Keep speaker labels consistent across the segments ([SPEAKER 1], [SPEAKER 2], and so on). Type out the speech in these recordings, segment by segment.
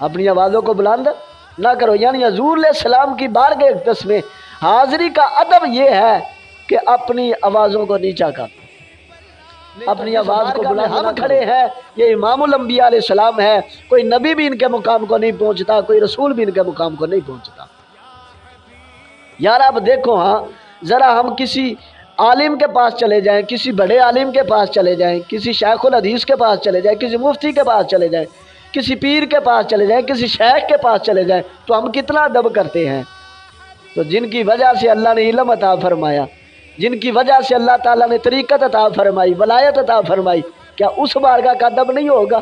[SPEAKER 1] اپنی آوازوں کو بلند نہ کرو۔ یعنی حضور علیہ السلام کی بارگاہ اقدس میں حاضری کا ادب یہ ہے کہ اپنی آوازوں کو نیچا کر، اپنی آواز کو بلند۔ ہم کھڑے ہیں، یہ امام الانبیاء علیہ السلام ہے، کوئی نبی بھی ان کے مقام کو نہیں پہنچتا، کوئی رسول بھی ان کے مقام کو نہیں پہنچتا۔ یار اب دیکھو، ہاں ذرا ہم کسی عالم کے پاس چلے جائیں، کسی بڑے عالم کے پاس چلے جائیں، کسی شیخ الحدیث کے پاس چلے جائیں، کسی مفتی کے پاس چلے جائیں، کسی پیر کے پاس چلے جائیں، کسی شیخ کے پاس چلے جائیں، تو ہم کتنا ادب کرتے ہیں۔ تو جن کی وجہ سے اللہ نے علم عطا فرمایا، جن کی وجہ سے اللہ تعالیٰ نے طریقت عطا فرمائی، ولایت عطا فرمائی، کیا اس بارگاہ کا ادب نہیں ہوگا؟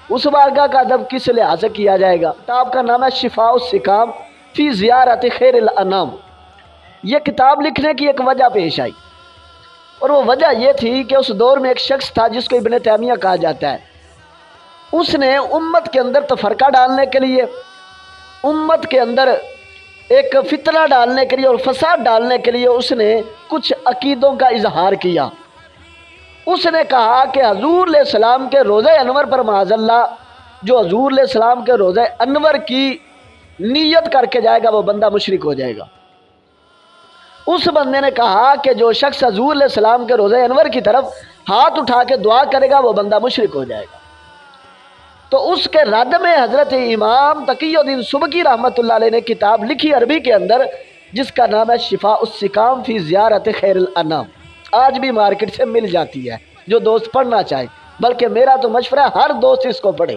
[SPEAKER 1] اس بارگاہ کا ادب کس لحاظ سے کیا جائے گا؟ کتاب کا نام ہے شفاء السقام فی زیارت خیر الانام۔ یہ کتاب لکھنے کی ایک وجہ پیش آئی، اور وہ وجہ یہ تھی کہ اس دور میں ایک شخص تھا جس کو ابن تیمیہ کہا جاتا ہے۔ اس نے امت کے اندر تفرقہ ڈالنے کے لیے، امت کے اندر ایک فتنہ ڈالنے کے لیے اور فساد ڈالنے کے لیے اس نے کچھ عقیدوں کا اظہار کیا۔ اس نے کہا کہ حضور علیہ السلام کے روضہ انور پر معاذ اللہ، جو حضور علیہ السلام کے روضہ انور کی نیت کر کے جائے گا وہ بندہ مشرک ہو جائے گا۔ اس بندے نے کہا کہ جو شخص حضور علیہ السلام کے روضہ انور کی طرف ہاتھ اٹھا کے دعا کرے گا وہ بندہ مشرک ہو جائے گا۔ تو اس کے رد میں حضرت امام تقی الدین سبکی رحمۃ اللہ علیہ نے کتاب لکھی عربی کے اندر، جس کا نام ہے شفاء السقام فی زیارت خیر الانام۔ آج بھی مارکیٹ سے مل جاتی ہے، جو دوست پڑھنا چاہے، بلکہ میرا تو مشورہ ہے ہر دوست اس کو پڑھے۔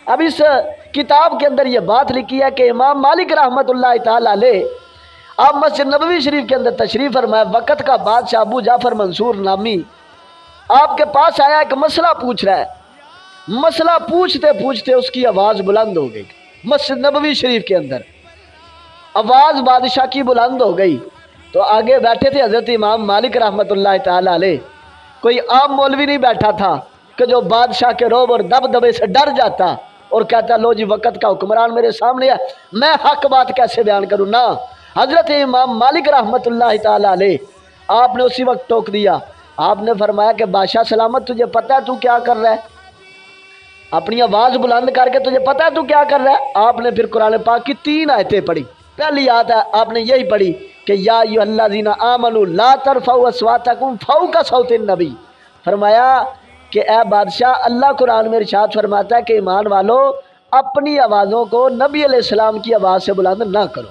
[SPEAKER 1] اب اس کتاب کے اندر یہ بات لکھی ہے کہ امام مالک رحمۃ اللہ تعالی علیہ آپ مسجد نبوی شریف کے اندر تشریف فرمائے، وقت کا بادشاہ ابو جعفر منصور نامی آپ کے پاس آیا، ایک مسئلہ پوچھ رہا ہے۔ مسئلہ پوچھتے پوچھتے اس کی آواز بلند ہو گئی، مسجد نبوی شریف کے اندر آواز بادشاہ کی بلند ہو گئی۔ تو آگے بیٹھے تھے حضرت امام مالک رحمۃ اللہ تعالی علیہ، کوئی عام مولوی نہیں بیٹھا تھا کہ جو بادشاہ کے روب اور دبدبے سے ڈر جاتا اور کہتا لو جی وقت کا حکمران میرے سامنے ہے، میں حق بات کیسے بیان کروں۔ نہ، حضرت امام مالک رحمۃ اللہ تعالی علیہ آپ نے اسی وقت ٹوک دیا۔ آپ نے فرمایا کہ بادشاہ سلامت، تجھے پتہ ہے تو کیا کر رہا ہے؟ اپنی آواز بلند کر کے تجھے پتہ ہے تو کیا کر رہا ہے؟ آپ نے پھر قرآن پاک کی 3 آیتیں پڑھی۔ پہلی آیت ہے آپ نے یہی پڑھی کہ یا ایھا الذین آمنوا لا ترفعوا اصواتکم فوق صوت النبی۔ فرمایا کہ اے بادشاہ، اللہ قرآن میں ارشاد فرماتا ہے کہ ایمان والو اپنی آوازوں کو نبی علیہ السلام کی آواز سے بلند نہ کرو۔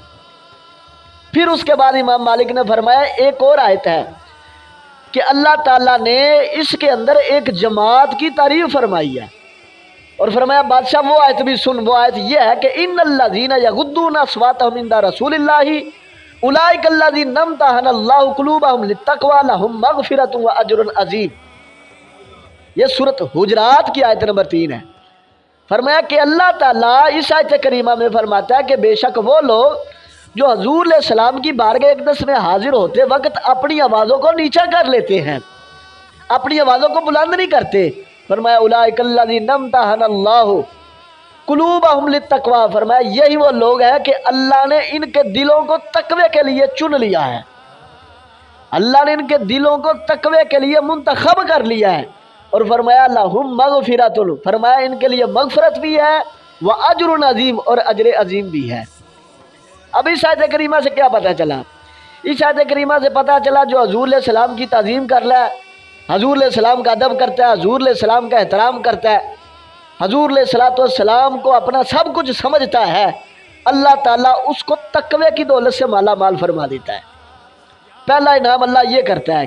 [SPEAKER 1] پھر اس کے بعد امام مالک نے فرمایا ایک اور آیت ہے کہ اللہ تعالیٰ نے اس کے اندر ایک جماعت کی تعریف فرمائی ہے، اور فرمایا بادشاہ وہ آیت بھی سن۔ وہ آیت یہ ہے کہ ان الذین یغضون اصواتهم عند رسول اللہ اولئک الذین امتحن اللہ قلوبهم للتقوی لهم مغفرۃ واجر عظیم۔ یہ سورۃ حجرات کی آیت نمبر 3 ہے۔ فرمایا کہ اللہ تعالیٰ اس آیت کریمہ میں فرماتا ہے کہ بے شک وہ لوگ جو حضور علیہ السلام کی بارگاہ اقدس میں حاضر ہوتے وقت اپنی آوازوں کو نیچا کر لیتے ہیں، اپنی آوازوں کو بلند نہیں کرتے۔ فرمایا اولئک الذین امتحن اللہ قلوبهم للتقوی، فرمایا یہی وہ لوگ ہیں کہ اللہ نے ان کے دلوں کو تقوی کے لیے چن لیا ہے، اللہ نے ان کے دلوں کو تقوی کے لیے منتخب کر لیا ہے۔ اور فرمایا لہم مغفرۃ، فرمایا ان کے لیے مغفرت بھی ہے، واجر عظیم، اور اجر عظیم بھی ہے۔ اب اس آیت کریمہ سے کیا پتہ چلا؟ اس آیت کریمہ سے پتہ چلا جو حضور علیہ السلام کی تعظیم کر رہا ہے، حضور علیہ السلام کا ادب کرتا ہے، حضور علیہ السلام کا احترام کرتا ہے، حضور علیہ السلام کو اپنا سب کچھ سمجھتا ہے، اللہ تعالیٰ اس کو تقوی کی دولت سے مالا مال فرما دیتا ہے۔ پہلا انعام اللہ یہ کرتا ہے،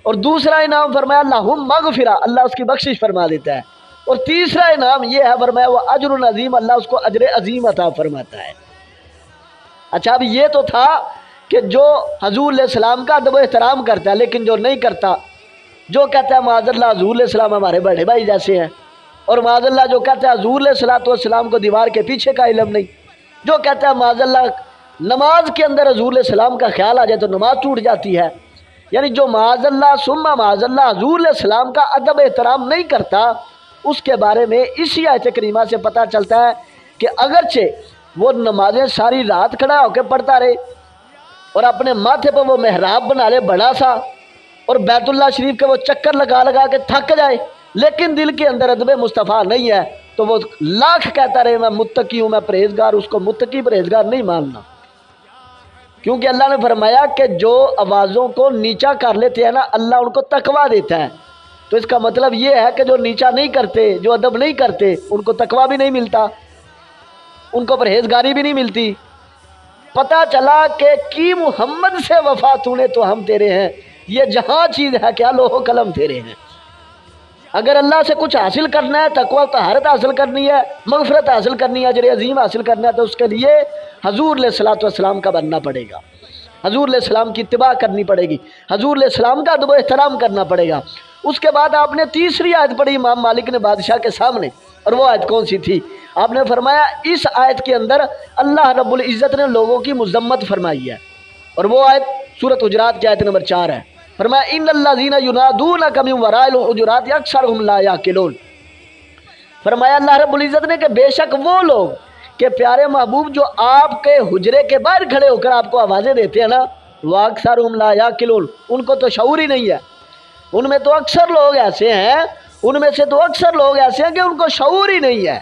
[SPEAKER 1] اور دوسرا انعام فرمایا لہم مغفرہ، اللہ اس کی بخشش فرما دیتا ہے، اور تیسرا انعام یہ ہے فرمایا وہ اجر عظیم، اللہ اس کو اجر عظیم عطا فرماتا ہے۔ اچھا، اب یہ تو تھا کہ جو حضور علیہ السلام کا ادب و احترام کرتا ہے، لیکن جو نہیں کرتا، جو کہتا ہے معاذ اللہ حضور علیہ السلام ہمارے بڑے بھائی جیسے ہیں، اور معاذ اللہ جو کہتا ہے حضور علیہ السلام کو دیوار کے پیچھے کا علم نہیں، جو کہتا ہے معاذ اللہ نماز کے اندر حضور علیہ السلام کا خیال آ جائے تو نماز ٹوٹ جاتی ہے، یعنی جو معاذ اللہ ثم معاذ اللہ حضور علیہ السلام کا ادب احترام نہیں کرتا، اس کے بارے میں اسی آیت کریمہ سے پتہ چلتا ہے کہ اگرچہ وہ نمازیں ساری رات کھڑا ہو کے پڑھتا رہے اور اپنے ماتھے پہ وہ محراب بنا لے بڑا سا اور بیت اللہ شریف کے وہ چکر لگا لگا کے تھک جائے، لیکن دل کے اندر ادب مصطفیٰ نہیں ہے، تو وہ لاکھ کہتا رہے میں متقی ہوں، میں پرہیزگار، اس کو متقی پرہیزگار نہیں ماننا، کیونکہ اللہ نے فرمایا کہ جو آوازوں کو نیچا کر لیتے ہیں نا اللہ ان کو تقویٰ دیتا ہے۔ تو اس کا مطلب یہ ہے کہ جو نیچا نہیں کرتے، جو ادب نہیں کرتے، ان کو تقویٰ بھی نہیں ملتا، ان کو پرہیزگاری بھی نہیں ملتی۔ پتہ چلا کہ کی محمد سے وفا تو نے تو ہم تیرے ہیں، یہ جہاں چیز ہے کیا لوح و قلم تیرے ہیں۔ اگر اللہ سے کچھ حاصل کرنا ہے، تقویٰ طہارت حاصل کرنی ہے، مغفرت حاصل کرنی ہے، اجر عظیم حاصل کرنا ہے، تو اس کے لیے حضور علیہ الصلوۃ والسلام کا بننا پڑے گا، حضور علیہ السلام کی اتباع کرنی پڑے گی، حضور علیہ السلام کا ادب و احترام کرنا پڑے گا۔ اس کے بعد آپ نے تیسری آیت پڑھی امام مالک نے بادشاہ کے سامنے، اور وہ آیت کون سی تھی؟ آپ نے فرمایا اس آیت کے اندر اللہ رب العزت نے لوگوں کی مذمت فرمائی ہے، اور وہ آیت سورۃ حجرات کی آیت نمبر 4 ہے۔ فرمایا ان الذین ینادونک من وراء الحجرات اکثرهم لا یعقلون۔ فرمایا اللہ رب العزت نے کہ بے شک وہ لوگ کہ پیارے محبوب جو آپ کے حجرے کے باہر کھڑے ہو کر آپ کو آوازیں دیتے ہیں نا، وہ اکثرهم لا یعقلون، ان کو تو شعور ہی نہیں ہے۔ ان میں تو اکثر لوگ ایسے ہیں، ان میں سے تو اکثر لوگ ایسے ہیں کہ ان کو شعور ہی نہیں ہے۔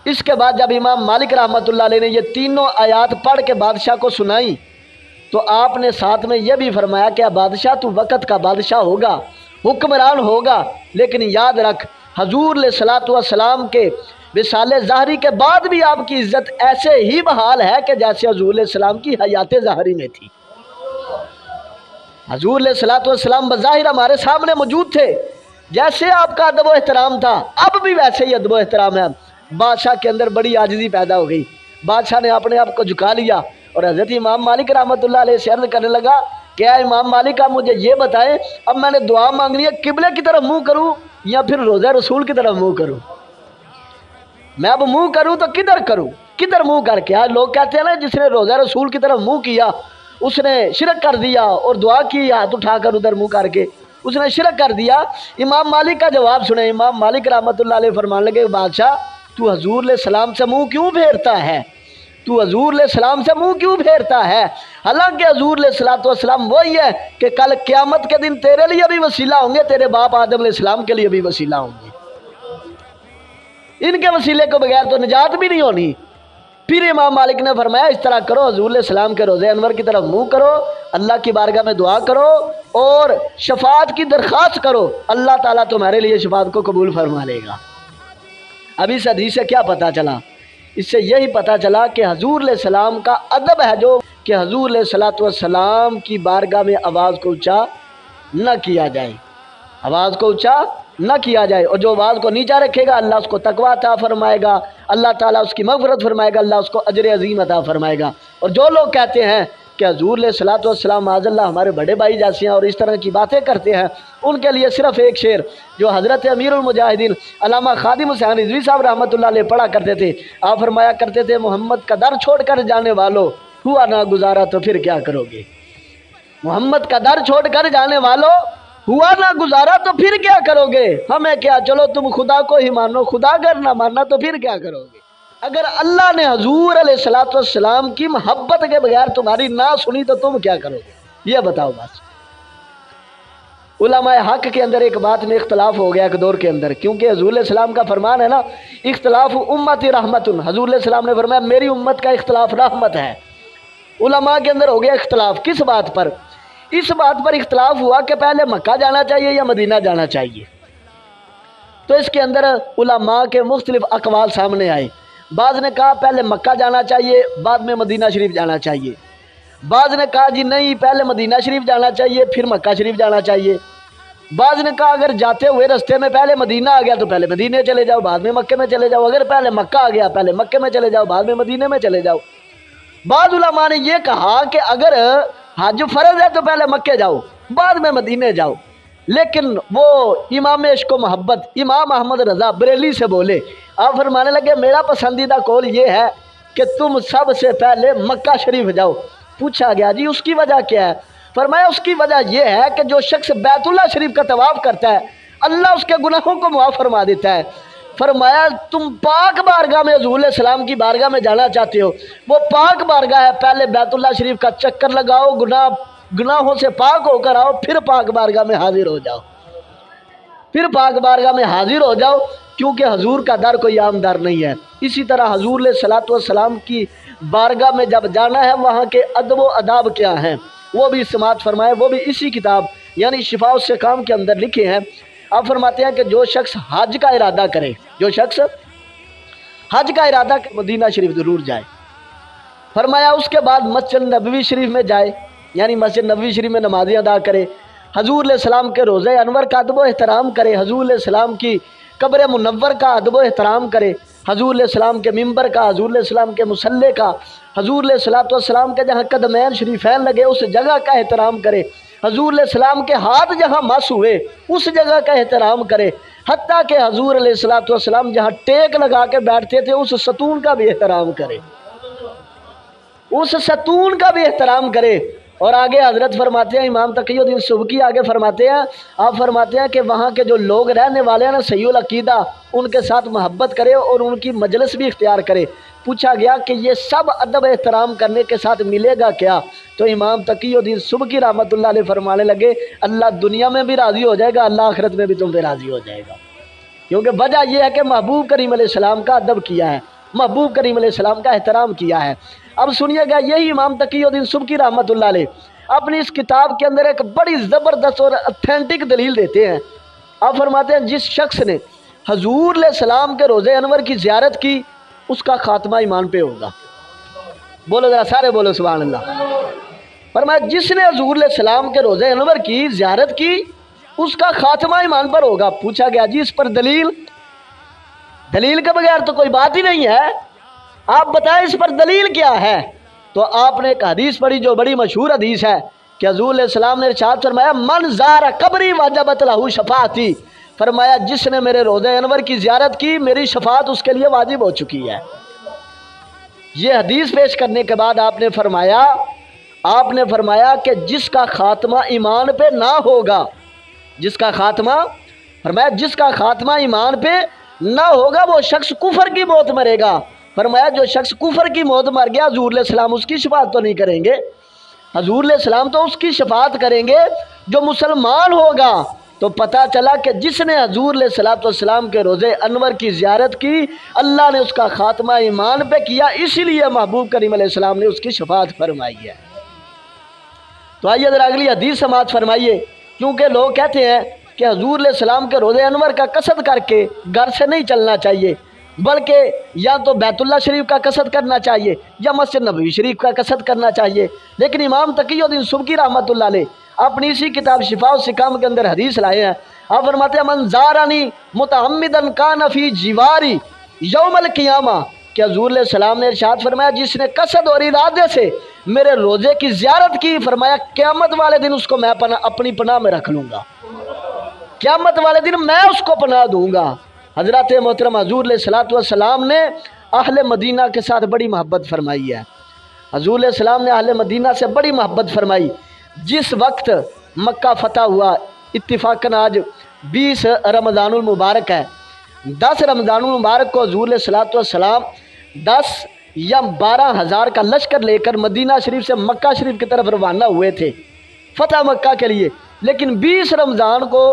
[SPEAKER 1] اس کے بعد جب امام مالک رحمۃ اللہ علیہ نے یہ تینوں آیات پڑھ کے بادشاہ کو سنائی تو آپ نے ساتھ میں یہ بھی فرمایا کہ بادشاہ تو وقت کا بادشاہ ہوگا، حکمران ہوگا، لیکن یاد رکھ حضور علیہ الصلوۃ والسلام کے وصال ظاہری کے بعد بھی آپ کی عزت ایسے ہی بحال ہے کہ جیسے حضور علیہ السلام کی حیات ظاہری میں تھی۔ حضور علیہ الصلوۃ والسلام بظاہر ہمارے سامنے موجود تھے، جیسے آپ کا ادب و احترام تھا اب بھی ویسے ہی ادب و احترام ہے۔ بادشاہ کے اندر بڑی عاجزی پیدا ہو گئی، بادشاہ نے اپنے آپ کو جھکا لیا اور حضرت امام مالک رحمۃ اللہ علیہ سے عرض کرنے لگا کہ اے امام مالک آپ مجھے یہ بتائیں اب میں نے دعا مانگنی ہے، قبلے کی طرف منہ کروں یا پھر روضہ رسول کی طرف منہ کروں؟ میں اب منہ کروں تو کدھر کروں، کدھر منہ کر کے؟ آج لوگ کہتے ہیں نا جس نے روضہ رسول کی طرف منہ کیا اس نے شرک کر دیا، اور دعا کی ہاتھ اٹھا کر ادھر منہ کر کے اس نے شرک کر دیا۔ امام مالک کا جواب سنیں، امام مالک رحمۃ اللہ علیہ فرمانے لگے بادشاہ تو حضور علیہ السلام سے منہ کیوں پھیرتا ہے؟ تو حضور علیہ السلام سے منہ کیوں پھیرتا ہے؟ حالانکہ حضور علیہ الصلوۃ والسلام وہی ہے کہ کل قیامت کے دن تیرے لیے بھی وسیلہ ہوں گے، تیرے باپ آدم علیہ السلام کے لیے بھی وسیلہ ہوں گے، ان کے وسیلے کو بغیر تو نجات بھی نہیں ہونی۔ پھر امام مالک نے فرمایا اس طرح کرو، حضور علیہ السلام کے روضہ انور کی طرف منہ کرو، اللہ کی بارگاہ میں دعا کرو اور شفاعت کی درخواست کرو، اللہ تعالیٰ تمہارے لیے شفاعت کو قبول فرما لے گا۔ اب اس حدیث سے کیا پتہ چلا؟ اس سے یہی پتہ چلا کہ حضور علیہ السلام کا ادب ہے جو کہ حضور علیہ الصلوۃ والسلام کی بارگاہ میں آواز کو اونچا نہ کیا جائے، آواز کو اونچا نہ کیا جائے، اور جو آواز کو نیچا رکھے گا اللہ اس کو تقویٰ عطا فرمائے گا، اللہ تعالیٰ اس کی مغفرت فرمائے گا، اللہ اس کو اجر عظیم عطا فرمائے گا۔ اور جو لوگ کہتے ہیں کہ حضور علیہ الصلوۃ والسلام معاذ اللہ ہمارے بڑے بھائی جیسے ہیں اور اس طرح کی باتیں کرتے ہیں، ان کے لیے صرف ایک شعر جو حضرت امیر المجاہدین علامہ خادم حسین رضوی صاحب رحمۃ اللہ علیہ پڑھا کرتے تھے۔ آپ فرمایا کرتے تھے محمد کا در چھوڑ کر جانے والوں ہوا نہ گزارا تو پھر کیا کرو گے؟ محمد کا در چھوڑ کر جانے والوں ہوا نہ گزارا تو پھر کیا کرو گے؟ ہمیں کیا، چلو تم خدا کو ہی مانو، خدا اگر نہ ماننا تو پھر کیا کرو گے؟ اگر اللہ نے حضور علیہ الصلوۃ والسلام کی محبت کے بغیر تمہاری نہ سنی تو تم کیا کرو گے؟ یہ بتاؤ بس۔ علماء حق کے اندر ایک بات میں اختلاف ہو گیا ایک دور کے اندر، کیونکہ حضور علیہ السلام کا فرمان ہے نا اختلاف امتی رحمت، حضور علیہ السلام نے فرمایا میری امت کا اختلاف رحمت ہے۔ علماء کے اندر ہو گیا اختلاف، کس بات پر؟ اس بات پر اختلاف ہوا کہ پہلے مکہ جانا چاہیے یا مدینہ جانا چاہیے۔ تو اس کے اندر علماء کے مختلف اقوال سامنے آئے، بعض نے کہا پہلے مکہ جانا چاہیے بعد میں مدینہ شریف جانا چاہیے، بعض نے کہا جی نہیں پہلے مدینہ شریف جانا چاہیے پھر مکہ شریف جانا چاہیے، بعض نے کہا اگر جاتے ہوئے رستے میں پہلے مدینہ آ گیا تو پہلے مدینے چلے جاؤ بعد میں مکے میں چلے جاؤ، اگر پہلے مکہ آ گیا پہلے مکے میں چلے جاؤ بعد میں مدینے میں چلے جاؤ۔ بعض علماء نے یہ کہا کہ اگر حج فرض ہے تو پہلے مکے جاؤ بعد میں مدینے جاؤ، لیکن وہ امام عشق و محبت امام احمد رضا بریلی سے بولے، آپ فرمانے لگے میرا پسندیدہ قول یہ ہے کہ تم سب سے پہلے مکہ شریف جاؤ۔ پوچھا گیا جی اس کی وجہ کیا ہے؟ فرمایا اس کی وجہ یہ ہے کہ جو شخص بیت اللہ شریف کا طواف کرتا ہے اللہ اس کے گناہوں کو معاف فرما دیتا ہے۔ فرمایا تم پاک بارگاہ میں حضور علیہ السلام کی بارگاہ میں جانا چاہتے ہو، وہ پاک بارگاہ ہے، پہلے بیت اللہ شریف کا چکر لگاؤ، گناہوں سے پاک ہو کر آؤ، پھر پاک بارگاہ میں حاضر ہو جاؤ، پھر پاک بارگاہ میں حاضر ہو جاؤ، کیونکہ حضور کا در کوئی عام در نہیں ہے۔ اسی طرح حضور علیہ الصلوۃ والسلام کی بارگاہ میں جب جانا ہے وہاں کے ادب و آداب کیا ہیں وہ بھی سماعت فرمائے، وہ بھی اسی کتاب یعنی شفاء السقام کے اندر لکھے ہیں۔ آپ فرماتے ہیں کہ جو شخص حج کا ارادہ کرے، جو شخص حج کا ارادہ کرے مدینہ شریف ضرور جائے۔ فرمایا اس کے بعد مسجد نبوی شریف میں جائے، یعنی مسجد نبوی شریف میں نمازیں ادا کرے، حضور علیہ السلام کے روضہ انور کا ادب و احترام کرے، حضور علیہ السلام کی قبر منور کا ادب و احترام کرے، حضور علیہ السلام کے ممبر کا، حضور علیہ السلام کے مصلی کا، حضور علیہ الصلوۃ والسلام کے جہاں قدمین شریفین لگے اس جگہ کا احترام کرے، حضور علیہ السلام کے ہاتھ جہاں مس ہوئے اس جگہ کا احترام کرے، حتیٰ کہ حضور علیہ الصلوۃ والسلام جہاں ٹیک لگا کے بیٹھتے تھے اس ستون کا بھی احترام کرے، اس ستون کا بھی احترام کرے۔ اور آگے حضرت فرماتے ہیں، امام تقی الدین سبکی آگے فرماتے ہیں، آپ فرماتے ہیں کہ وہاں کے جو لوگ رہنے والے ہیں نا صحیح العقیدہ، ان کے ساتھ محبت کرے اور ان کی مجلس بھی اختیار کرے۔ پوچھا گیا کہ یہ سب ادب احترام کرنے کے ساتھ ملے گا کیا؟ تو امام تقی الدین سبکی رحمۃ اللہ علیہ فرمانے لگے، اللہ دنیا میں بھی راضی ہو جائے گا، اللہ آخرت میں بھی تم پہ راضی ہو جائے گا، کیونکہ وجہ یہ ہے کہ محبوب کریم علیہ السلام کا ادب کیا ہے، محبوب کریم علیہ السلام کا احترام کیا ہے۔ اب سنیے گا، یہی امام تقی الدین سبکی رحمۃ اللہ علیہ اپنی اس کتاب کے اندر ایک بڑی زبردست اور اتھینٹک دلیل دیتے ہیں۔ آپ فرماتے ہیں جس شخص نے حضور علیہ السلام کے روضہ انور کی زیارت کی اس کا خاتمہ ایمان پہ ہوگا۔ بولو ذرا سارے بولو سبحان اللہ۔ فرمایا جس نے حضور علیہ السلام کے روضہ انور کی زیارت کی اس کا خاتمہ ایمان پر ہوگا۔ پوچھا گیا جی اس پر دلیل؟ دلیل کے بغیر تو کوئی بات ہی نہیں ہے، آپ بتائیں اس پر دلیل کیا ہے؟ تو آپ نے ایک حدیث پڑھی جو بڑی مشہور حدیث ہے کہ حضور علیہ السلام نے ارشاد فرمایا من زار قبری وجبت لہ شفاعتی، فرمایا جس نے میرے روضہ انور کی زیارت کی میری شفاعت اس کے لیے واجب ہو چکی ہے۔ یہ حدیث پیش کرنے کے بعد آپ نے فرمایا کہ جس کا خاتمہ ایمان پہ نہ ہوگا، جس کا خاتمہ، فرمایا جس کا خاتمہ ایمان پہ نہ ہوگا وہ شخص کفر کی موت مرے گا۔ فرمایا جو شخص کفر کی موت مر گیا حضور علیہ السلام اس کی شفاعت تو نہیں کریں گے، حضور علیہ السلام تو اس کی شفاعت کریں گے جو مسلمان ہوگا۔ تو پتہ چلا کہ جس نے حضور علیہ الصلوۃ والسلام کے روضہ انور کی زیارت کی اللہ نے اس کا خاتمہ ایمان پہ کیا، اسی لیے محبوب کریم علیہ السلام نے اس کی شفاعت فرمائی ہے۔ تو آئیے ذرا اگلی حدیث سماعت فرمائیے، کیونکہ لوگ کہتے ہیں کہ حضور علیہ السلام کے روضہ انور کا قصد کر کے گھر سے نہیں چلنا چاہیے، بلکہ یا تو بیت اللہ شریف کا قصد کرنا چاہیے یا مسجد نبوی شریف کا قصد کرنا چاہیے۔ لیکن امام تقی الدین سبکی رحمۃ اللہ علیہ اپنی اسی کتاب شفاء السقام کے اندر حدیث لائے ہیں۔ آپ فرماتے ہیں من زارنی متعمدا کان فی جواری یوم القیامہ، کہ حضور علیہ السلام نے ارشاد فرمایا جس نے قصد اور ارادے سے میرے روضے کی زیارت کی، فرمایا قیامت والے دن اس کو میں اپنی پناہ میں رکھ لوں گا، قیامت والے دن میں اس کو پناہ دوں گا۔ حضرت محترم حضور علیہ الصلوۃ والسلام نے اہل مدینہ کے ساتھ بڑی محبت فرمائی ہے، حضور علیہ السلام نے اہل مدینہ سے بڑی محبت فرمائی۔ جس وقت مکہ فتح ہوا، اتفاقاً آج 20 رمضان المبارک ہے، 10 رمضان المبارک کو حضور علیہ الصلوۃ والسلام 10 یا 12 ہزار کا لشکر لے کر مدینہ شریف سے مکہ شریف کی طرف روانہ ہوئے تھے فتح مکہ کے لیے، لیکن 20 رمضان کو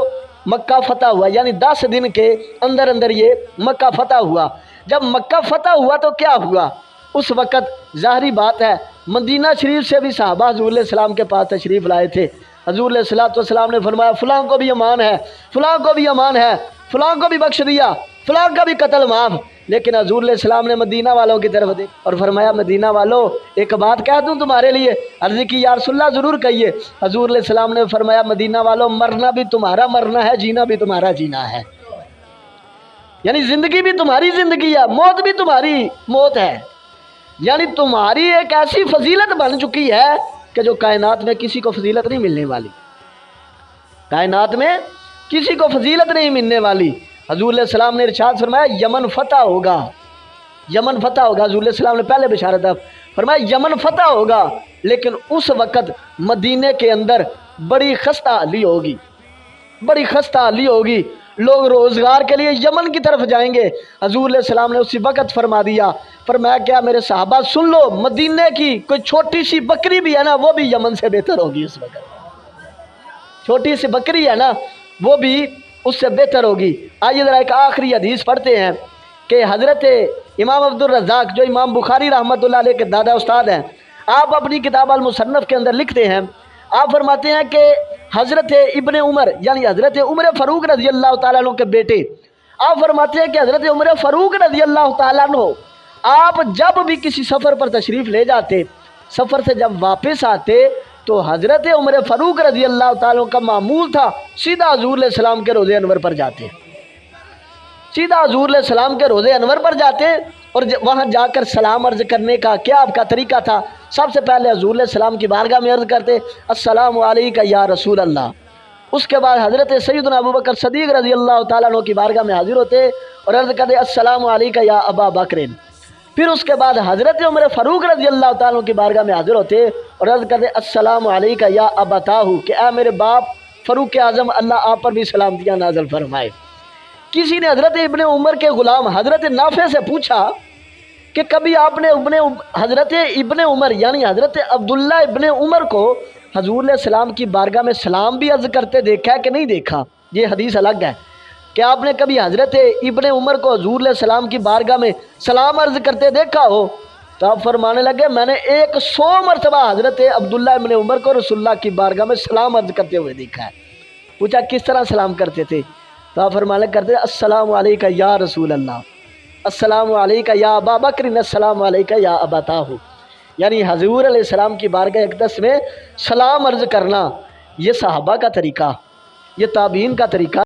[SPEAKER 1] مکہ فتح ہوا، یعنی 10 دن کے اندر اندر یہ مکہ فتح ہوا۔ جب مکہ فتح ہوا تو کیا ہوا؟ اس وقت ظاہری بات ہے مدینہ شریف سے بھی صحابہ حضور علیہ السلام کے پاس تشریف لائے تھے۔ حضور علیہ الصلوۃ والسلام نے فرمایا فلاں کو بھی امان ہے، فلاں کو بھی امان ہے، فلاں کو بھی بخش دیا، فلاں کا بھی قتل معاف۔ لیکن حضور علیہ السلام نے مدینہ والوں کی طرف دیکھا اور فرمایا مدینہ والوں ایک بات کہہ دوں تمہارے لیے؟ عرض کی یا رسول اللہ ضرور کہیے۔ حضور علیہ السلام نے فرمایا مدینہ والوں مرنا بھی تمہارا مرنا ہے، جینا بھی تمہارا جینا ہے، یعنی زندگی بھی تمہاری زندگی ہے، موت بھی تمہاری موت ہے، یعنی تمہاری ایک ایسی فضیلت بن چکی ہے کہ جو کائنات میں کسی کو فضیلت نہیں ملنے والی، کائنات میں کسی کو فضیلت نہیں ملنے والی۔ حضور علیہ السلام نے ارشاد فرمایا یمن فتح ہوگا، یمن فتح ہوگا۔ حضور علیہ السلام نے پہلے بشارت فرمایا یمن فتح ہوگا، لیکن اس وقت مدینے کے اندر بڑی خستہ حالی ہوگی، بڑی خستہ حالی ہوگی، لوگ روزگار کے لیے یمن کی طرف جائیں گے۔ حضور علیہ السلام نے اسی وقت فرما دیا، فرمایا کیا میرے صحابہ سن لو، مدینے کی کوئی چھوٹی سی بکری بھی ہے نا وہ بھی یمن سے بہتر ہوگی۔ اس وقت چھوٹی سی بکری ہے نا وہ بھی اس سے بہتر ہوگی۔ آئیے ذرا ایک آخری حدیث پڑھتے ہیں کہ حضرت امام عبدالرزاق جو امام بخاری رحمۃ اللہ علیہ کے دادا استاد ہیں، آپ اپنی کتاب المصنف کے اندر لکھتے ہیں، آپ فرماتے ہیں کہ حضرت ابن عمر یعنی حضرت عمر فاروق رضی اللہ تعالیٰ عنہ کے بیٹے، آپ فرماتے ہیں کہ حضرت عمر فاروق رضی اللہ تعالیٰ عنہ آپ جب بھی کسی سفر پر تشریف لے جاتے، سفر سے جب واپس آتے تو حضرت عمر فاروق رضی اللہ تعالیٰ عنہ کا معمول تھا سیدھا حضور علیہ السلام کے روضے انور پر جاتے، سیدھا حضور علیہ السلام کے روضے انور پر جاتے، اور وہاں جا کر سلام عرض کرنے کا کیا آپ کا طریقہ تھا؟ سب سے پہلے حضور علیہ السلام کی بارگاہ میں عرض کرتے السلام علیکہ یا رسول اللہ، اس کے بعد حضرت سیدنا ابوبکر صدیق رضی اللہ تعالیٰ عنہ کی بارگاہ میں حاضر ہوتے اور عرض کرتے السلام علیکہ یا ابا بکر، پھر اس کے بعد حضرت عمر فاروق رضی اللہ تعالیٰ عنہ کی بارگاہ میں حاضر ہوتے اور عرض کرتے السلام علیکہ یا ابتاہ، کہ اے میرے باپ فاروق اعظم، اللہ آپ پر بھی سلامتیاں نازل فرمائے۔ کسی نے حضرت ابن عمر کے غلام حضرت نافع سے پوچھا کہ کبھی آپ نے حضرت ابن عمر یعنی حضرت عبداللہ ابن عمر کو حضور علیہ السلام کی بارگاہ میں سلام بھی عرض کرتے دیکھا ہے کہ نہیں دیکھا؟ یہ حدیث الگ ہے کہ آپ نے کبھی حضرت ابن عمر کو حضور علیہ السلام کی بارگاہ میں سلام عرض کرتے دیکھا ہو؟ تو آپ فرمانے لگے میں نے 100 مرتبہ حضرت عبداللہ ابن عمر کو رسول اللہ کی بارگاہ میں سلام عرض کرتے ہوئے دیکھا ہے۔ پوچھا کس طرح سلام کرتے تھے؟ تو آپ فرمانے کرتے السلام علیکہ یا رسول اللہ، السلام علیکہ یا ابا بکر، السلام علیکہ یا ابتاہ، یعنی حضور علیہ السلام کی بارگاہ اقدس میں سلام عرض کرنا یہ صحابہ کا طریقہ، یہ تابعین کا طریقہ